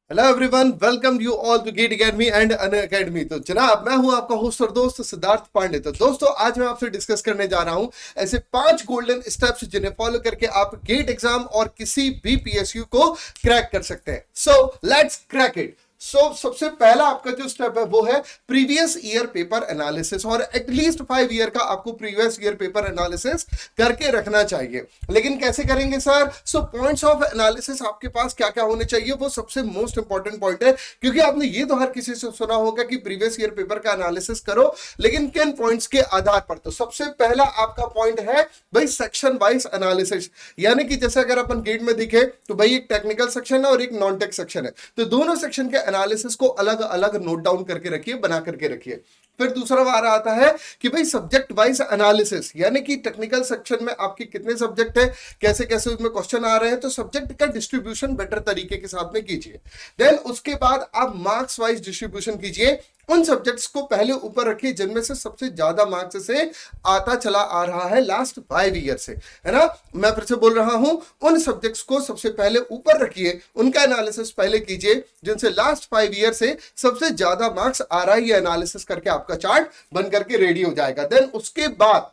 Hello everyone, welcome you all to GATE Academy and Unacademy. तो जनाब, मैं हूं आपका होस्ट और दोस्त सिद्धार्थ पांडे। तो दोस्तों, आज मैं आपसे डिस्कस करने जा रहा हूं ऐसे 5 गोल्डन स्टेप्स जिन्हें फॉलो करके आप गेट एग्जाम और किसी भी पीएसयू को क्रैक कर सकते हैं। So let's crack it. सबसे पहला आपका जो स्टेप है वो है प्रीवियस ईयर पेपर एनालिसिस, और एटलीस्ट 5 ईयर का आपको प्रीवियस ईयर पेपर एनालिसिस करके रखना चाहिए। लेकिन कैसे करेंगे सर? पॉइंट्स ऑफ एनालिसिस आपके पास क्या क्या होने चाहिए, वो सबसे मोस्ट इंपॉर्टेंट पॉइंट है। क्योंकि आपने ये तो हर किसी से सुना होगा कि प्रीवियस ईयर पेपर का एनालिसिस करो, लेकिन किन पॉइंट्स के आधार पर? तो सबसे पहला आपका पॉइंट है भाई सेक्शन वाइज एनालिसिस। यानी कि जैसे अगर अपन गेट में दिखे तो भाई एक टेक्निकल सेक्शन है और एक नॉन टेक सेक्शन है, तो दोनों सेक्शन के एनालिसिस को अलग अलग नोट डाउन करके रखिए, बना करके रखिए। फिर दूसरा बार आता है कि भाई सब्जेक्ट वाइज एनालिसिस, यानी कि टेक्निकल सेक्शन में आपके कितने सब्जेक्ट है, कैसे कैसे उसमें क्वेश्चन आ रहे हैं, तो सब्जेक्ट का डिस्ट्रीब्यूशन बेटर तरीके के साथ में कीजिए। देन उसके बाद आप मार्क्स वाइज डिस्ट्रीब्यूशन कीजिए। उन सब्जेक्ट्स को पहले ऊपर रखिए जिनमें से सबसे ज्यादा मार्क्स से आता चला आ रहा है लास्ट 5 ईयर से, है ना। मैं फिर से बोल रहा हूं, उन सब्जेक्ट्स को सबसे पहले ऊपर रखिए, उनका एनालिसिस पहले कीजिए जिनसे लास्ट 5 ईयर से सबसे ज्यादा मार्क्स आ रहा है। ये एनालिसिस करके आपका चार्ट बन करके रेडी हो जाएगा। देन उसके बाद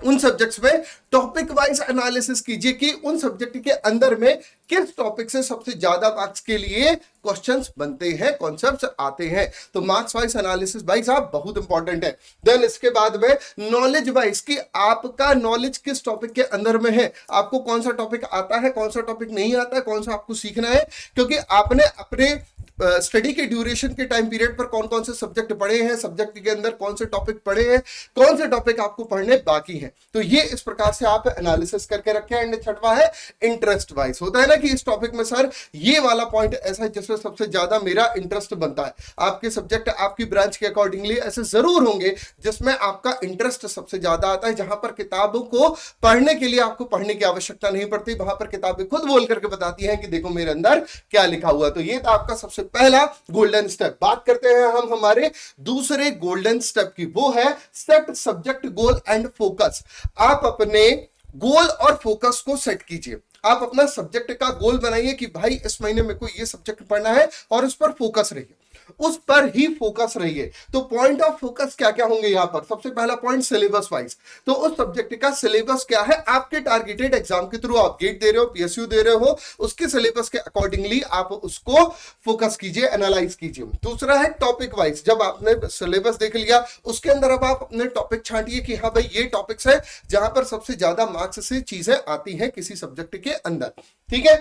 उन सब्जेक्ट्स में टॉपिक वाइज एनालिसिस कीजिए कि उन सब्जेक्ट के अंदर में किस टॉपिक से सबसे ज्यादा मार्क्स के लिए क्वेश्चंस बनते हैं, कॉन्सेप्ट्स आते हैं। तो मार्क्स वाइज एनालिसिस भाई साहब बहुत इंपॉर्टेंट है। देन इसके बाद में नॉलेज वाइज कि आपका नॉलेज किस टॉपिक के अंदर में है, आपको कौन सा टॉपिक आता है, कौन सा टॉपिक नहीं आता है, कौन सा आपको सीखना है। क्योंकि आपने अपने स्टडी के ड्यूरेशन के टाइम पीरियड पर कौन कौन से सब्जेक्ट पढ़े हैं, सब्जेक्ट के अंदर कौन से टॉपिक पढ़े हैं, कौन से टॉपिक आपको पढ़ने बाकी हैं। तो ये इस प्रकार से आप एनालिसिस करके रखें। एंड छठवा है इंटरेस्ट वाइज। होता है ना कि इस टॉपिक में सर ये वाला पॉइंट ऐसा है जिसमें सबसे ज्यादा मेरा इंटरेस्ट बनता है। आपके सब्जेक्ट आपकी ब्रांच के अकॉर्डिंगली ऐसे जरूर होंगे जिसमें आपका इंटरेस्ट सबसे ज्यादा आता है, जहां पर किताबों को पढ़ने के लिए आपको पढ़ने की आवश्यकता नहीं पड़ती, वहां पर किताबें खुद बोल करके बताती हैं कि देखो मेरे अंदर क्या लिखा हुआ। तो ये था आपका सबसे पहला गोल्डन स्टेप। बात करते हैं हम हमारे दूसरे गोल्डन स्टेप की, वो है set subject goal and focus. आप अपने गोल और फोकस को सेट कीजिए। आप अपना सब्जेक्ट का गोल बनाइए कि भाई इस महीने में को ये सब्जेक्ट पढ़ना है और उस पर फोकस रहिए, उस पर ही फोकस रहिए। तो पॉइंट ऑफ फोकस क्या क्या होंगे यहां पर? सबसे पहला पॉइंट सिलेबस वाइज। तो उस सब्जेक्ट का सिलेबस क्या है आपके टारगेटेड एग्जाम के थ्रू, आप गेट दे रहे हो, पीएसयू दे रहे हो, उसके सिलेबस के अकॉर्डिंगली आप उसको फोकस कीजिए, एनालाइज कीजिए। दूसरा है टॉपिक वाइज। जब आपने सिलेबस देख लिया, उसके अंदर अब आप अपने टॉपिक छांटिए कि हाँ भाई ये टॉपिक्स है जहां पर सबसे ज्यादा मार्क्स से चीजें आती हैं किसी सब्जेक्ट के अंदर। ठीक है।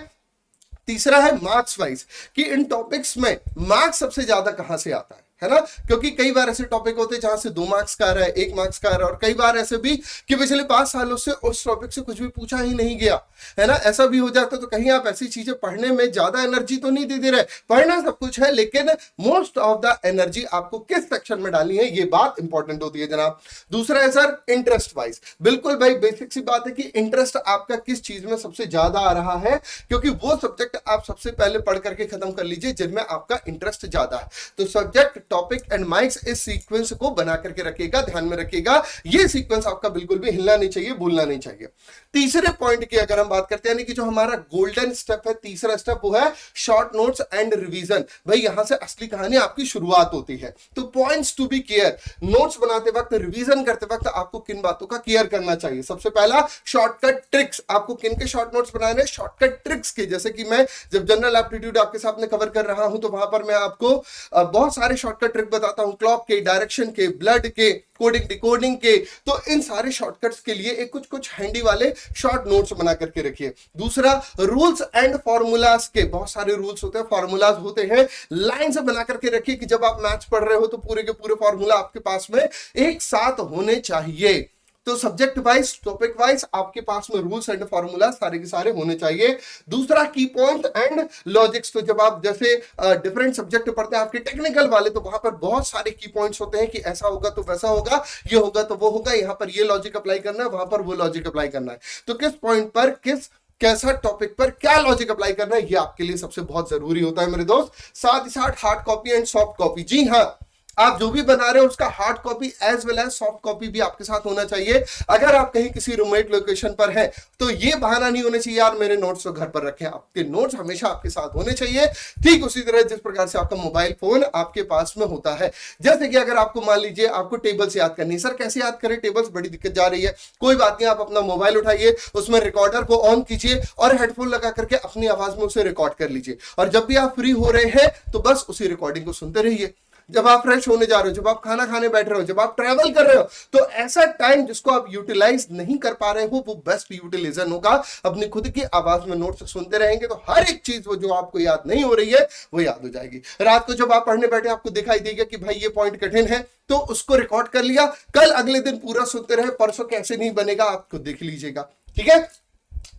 तीसरा है मार्क्स वाइज कि इन टॉपिक्स में मार्क्स सबसे ज्यादा कहां से आता है ना। क्योंकि कई बार ऐसे टॉपिक होते हैं जहां से 2 मार्क्स का आ रहा है, 1 मार्क्स का आ रहा है, और कई बार ऐसे भी कि पिछले 5 सालों से उस टॉपिक से कुछ भी पूछा ही नहीं गया, है ना। ऐसा भी हो जाता है। तो कहीं आप ऐसी चीजें पढ़ने में ज्यादा एनर्जी तो नहीं दे रहे, पढ़ना सब कुछ है, लेकिन मोस्ट ऑफ द एनर्जी आपको किस सेक्शन में डालनी है, ये बात इंपॉर्टेंट होती है जनाब। दूसरा है सर इंटरेस्ट वाइज। बिल्कुल भाई बेसिक सी बात है कि इंटरेस्ट आपका किस चीज में सबसे ज्यादा आ रहा है, क्योंकि वो सब्जेक्ट आप सबसे पहले पढ़ करके खत्म कर लीजिए जिनमें आपका इंटरेस्ट ज्यादा है। तो सब्जेक्ट, टॉपिक एंड मार्क्स, इस सीक्वेंस को बना करके रखिएगा, ध्यान में रखिएगा। ये सीक्वेंस आपका बिल्कुल भी हिलना नहीं चाहिए, भूलना नहीं चाहिए। तीसरे पॉइंट की अगर हम बात करते हैं, कि जो हमारा गोल्डन स्टेप है, तीसरा स्टेप, वो है शॉर्ट नोट्स एंड रिवीजन। भाई यहां से असली कहानी आपकी शुरुआत होती है। तो points to be care. Notes बनाते वक्त, रिवीजन करते वक्त आपको किन बातों का केयर करना चाहिए? सबसे पहला शॉर्टकट ट्रिक्स। आपको किन के शॉर्ट नोट्स बनाने? शॉर्टकट ट्रिक्स के। जैसे कि मैं जब जनरल एप्टीट्यूड आपके सामने कवर कर रहा हूं तो वहां पर मैं आपको बहुत सारे शॉर्टकट ट्रिक बताता हूं, क्लॉक के, डायरेक्शन के, ब्लड के, कोडिंग डिकोडिंग के। तो इन सारे शॉर्टकट्स के लिए एक कुछ कुछ हैंडी वाले शॉर्ट नोट्स बना करके रखिए। दूसरा रूल्स एंड फॉर्मूलाज के, बहुत सारे रूल्स होते हैं, फॉर्मूलाज होते हैं, लाइन से बना करके रखिए कि जब आप मैथ्स पढ़ रहे हो तो पूरे के पूरे फॉर्मूला आपके पास में एक साथ होने चाहिए। तो सब्जेक्ट वाइज, टॉपिक वाइज आपके पास में रूल्स एंड फॉर्मूला सारे के सारे होने चाहिए। दूसरा की पॉइंट एंड लॉजिक्स। तो जब आप जैसे डिफरेंट सब्जेक्ट पढ़ते हैं आपके टेक्निकल वाले, तो वहां पर बहुत सारे की पॉइंट्स होते हैं कि ऐसा होगा तो वैसा होगा, ये होगा तो वो होगा, यहां पर ये लॉजिक अप्लाई करना है, वहां पर वो लॉजिक अप्लाई करना है। तो किस पॉइंट पर किस कैसा टॉपिक पर क्या लॉजिक अप्लाई करना है, ये आपके लिए सबसे बहुत जरूरी होता है मेरे दोस्त। साथ ही साथ hard copy and soft copy. जी हाँ, आप जो भी बना रहे हो उसका hard copy as well as soft copy भी आपके साथ होना चाहिए। अगर आप कहीं किसी रिमोट लोकेशन पर हैं तो ये बहाना नहीं होना चाहिए यार मेरे नोट्स तो घर पर रखे, आपके नोट्स हमेशा आपके साथ होने चाहिए। ठीक उसी तरह जिस प्रकार से आपका मोबाइल फोन आपके पास में होता है। जैसे कि अगर आपको मान लीजिए आपको टेबल से याद करनी है, सर कैसे याद करें टेबल्स, बड़ी दिक्कत जा रही है, कोई बात नहीं, आप अपना मोबाइल उठाइए, उसमें रिकॉर्डर को ऑन कीजिए और हेडफोन लगा करके अपनी आवाज में उसे रिकॉर्ड कर लीजिए और जब भी आप फ्री हो रहे हैं तो बस उसी रिकॉर्डिंग को सुनते रहिए। जब आप फ्रेश होने जा रहे हो, जब आप खाना खाने बैठ रहे हो, जब आप ट्रैवल कर रहे हो, तो ऐसा टाइम जिसको आप यूटिलाइज नहीं कर पा रहे हो वो बेस्ट यूटिलाइजेशन होगा। अपनी खुद की आवाज में नोट्स सुनते रहेंगे तो हर एक चीज वो जो आपको याद नहीं हो रही है वो याद हो जाएगी। रात को जब आप पढ़ने बैठे आपको दिखाई देगा कि भाई ये पॉइंट कठिन है तो उसको रिकॉर्ड कर लिया, कल अगले दिन पूरा सुनते रहे, परसों कैसे नहीं बनेगा आपको देख लीजिएगा। ठीक है,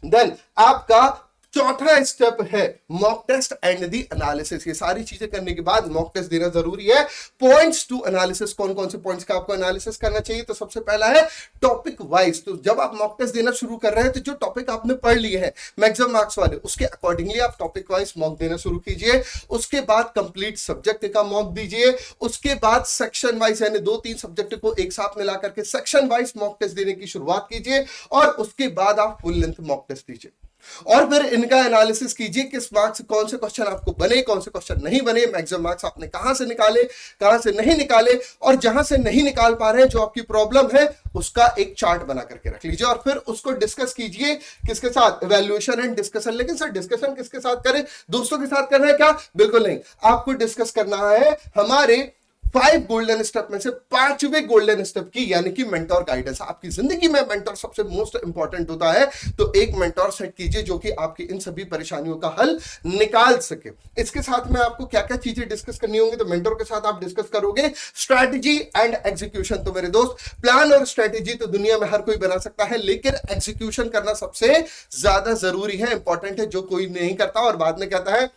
देन आपका चौथा स्टेप है mock test and the analysis. ये सारी चीजें करने के बाद मॉक टेस्ट देना जरूरी है। पॉइंट्स टू एनालिसिस, कौन कौन से पॉइंट्स का आपको एनालिसिस करना चाहिए? तो सबसे पहला है टॉपिक वाइज। तो जब आप मॉक टेस्ट देना शुरू कर रहे हैं तो जो टॉपिक आपने पढ़ लिए हैं मैक्सिमम मार्क्स वाले, उसके अकॉर्डिंगली आप टॉपिक वाइज मॉक देना शुरू कीजिए। उसके बाद कंप्लीट सब्जेक्ट का मॉक दीजिए। उसके बाद सेक्शन वाइज यानी 2-3 सब्जेक्ट को एक साथ मिला करके सेक्शन वाइज मॉक टेस्ट देने की शुरुआत कीजिए और उसके बाद आप फुल लेंथ मॉक टेस्ट दीजिए और फिर इनका एनालिसिस कीजिए किस मार्क्स, कौन से क्वेश्चन आपको बने, कौन से क्वेश्चन नहीं बने, मैक्सिमम मार्क्स आपने कहां से निकाले, कहां से नहीं निकाले, और जहां से नहीं निकाल पा रहे हैं जो आपकी प्रॉब्लम है उसका एक चार्ट बना करके रख लीजिए और फिर उसको डिस्कस कीजिए किसके साथ? Evaluation and discussion. लेकिन सर डिस्कशन किसके साथ करें? दोस्तों के साथ करना है क्या? बिल्कुल नहीं, आपको डिस्कस करना है हमारे 5 गोल्डन स्टेप में से 5वें गोल्डन स्टेप की, यानी कि मेंटोर गाइडेंस। आपकी जिंदगी में मेंटोर सबसे मोस्ट इंपॉर्टेंट होता है, तो एक मेंटोर सेट कीजिए जो कि आपकी इन सभी परेशानियों का हल निकाल सके। इसके साथ में आपको क्या क्या चीजें डिस्कस करनी होंगी? तो मेंटोर के साथ आप डिस्कस करोगे स्ट्रैटेजी एंड एग्जीक्यूशन। तो मेरे दोस्त, प्लान और स्ट्रैटेजी तो दुनिया में हर कोई बना सकता है, लेकिन एग्जीक्यूशन करना सबसे ज्यादा जरूरी है, इंपॉर्टेंट है, जो कोई नहीं करता और बाद में कहता है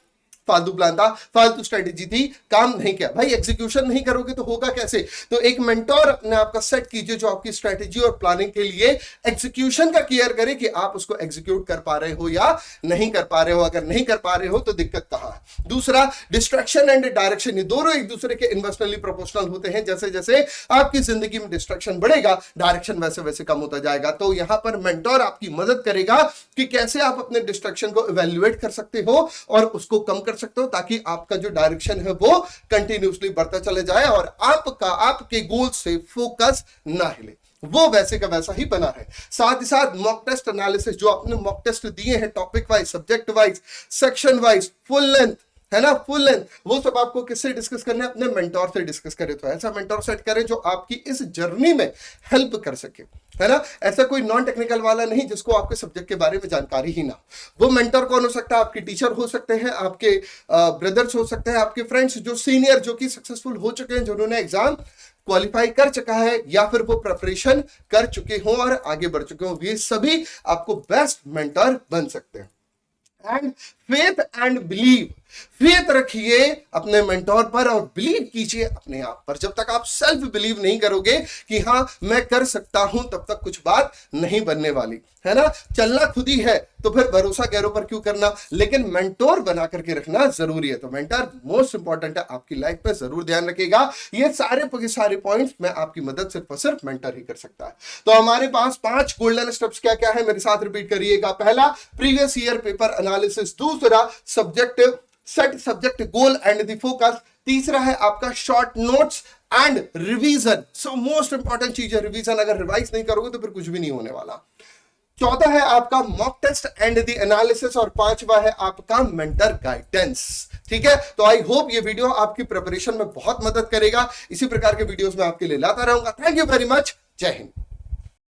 फालतू प्लान था, फालतू स्ट्रेटेजी थी, काम नहीं किया। भाई एग्जीक्यूशन नहीं करोगे तो होगा कैसे? तो एक मेंटोर अपने आपका सेट कीजिए जो आपकी स्ट्रेटेजी और प्लानिंग के लिए एग्जीक्यूशन का केयर करे कि आप उसको एग्जीक्यूट कर पा रहे हो या नहीं कर पा रहे हो। अगर नहीं कर पा रहे हो तो दिक्कत कहां है? दूसरा, डिस्ट्रैक्शन एंड डायरेक्शन। ये दोनों एक दूसरे के इन्वर्सनली प्रोपोर्शनल होते हैं। जैसे जैसे आपकी जिंदगी में डिस्ट्रैक्शन बढ़ेगा डायरेक्शन वैसे वैसे कम होता जाएगा। तो यहां पर मेंटोर आपकी मदद करेगा कि कैसे आप अपने डिस्ट्रैक्शन को इवैल्यूएट कर सकते हो और उसको कम कर सकते हो ताकि आपका जो डायरेक्शन है वो कंटिन्यूअसली बढ़ता चले जाए और आपके गोल से फोकस ना हिले, वो वैसे का वैसा ही बना है। साथ ही साथ मॉक टेस्ट एनालिसिस, जो आपने मॉक टेस्ट दिए हैं topic wise, subject wise, section wise, full length, है ना, फुल लेंथ, वो सब आपको किससे डिस्कस करना है? अपने मेंटोर से डिस्कस करें। तो ऐसा मेंटोर सेट करें जो आपकी इस जर्नी में हेल्प कर सके, है ना। ऐसा कोई नॉन टेक्निकल वाला नहीं जिसको आपके सब्जेक्ट के बारे में जानकारी ही ना। वो मेंटर कौन हो सकता है? आपके टीचर हो सकते हैं, आपके ब्रदर्स हो सकते हैं, आपके फ्रेंड्स जो सीनियर, जो कि सक्सेसफुल हो चुके हैं, जिन्होंने एग्जाम क्वालिफाई कर चुका है या फिर वो प्रिपरेशन कर चुके हो और आगे बढ़ चुके हो, ये सभी आपको बेस्ट मेंटर बन सकते हैं। And faith and believe, faith रखिए अपने मेंटोर पर और बिलीव कीजिए अपने आप पर। जब तक आप सेल्फ बिलीव नहीं करोगे कि हाँ मैं कर सकता हूं, तब तक कुछ बात नहीं बनने वाली, है ना। चलना खुद ही है तो फिर भरोसा गैरों पर क्यों करना, लेकिन मेंटोर बना करके रखना जरूरी है। तो मेंटर मोस्ट इंपॉर्टेंट है आपकी लाइफ में, जरूर ध्यान रखिएगा। ये सारे पॉइंट्स में आपकी मदद सिर्फ और सिर्फ मेंटर ही कर सकता है। तो हमारे पास 5 गोल्डन स्टेप्स क्या क्या है, मेरे साथ रिपीट करिएगा। पहला, प्रीवियस ईयर पेपर एनालिसिस। दूसरा, subject set subject goal and the focus. तीसरा है आपका short notes and revision. So most important चीज है रिवीजन, अगर रिवाइज नहीं करोगे तो फिर कुछ भी नहीं होने वाला। चौथा है आपका mock test and the analysis और 5वां है आपका मेंटर गाइडेंस। ठीक है, तो आई होप ये वीडियो आपकी प्रिपरेशन में बहुत मदद करेगा। इसी प्रकार के वीडियोस में आपके लिए लाता रहूंगा। थैंक यू वेरी मच, जय हिंद।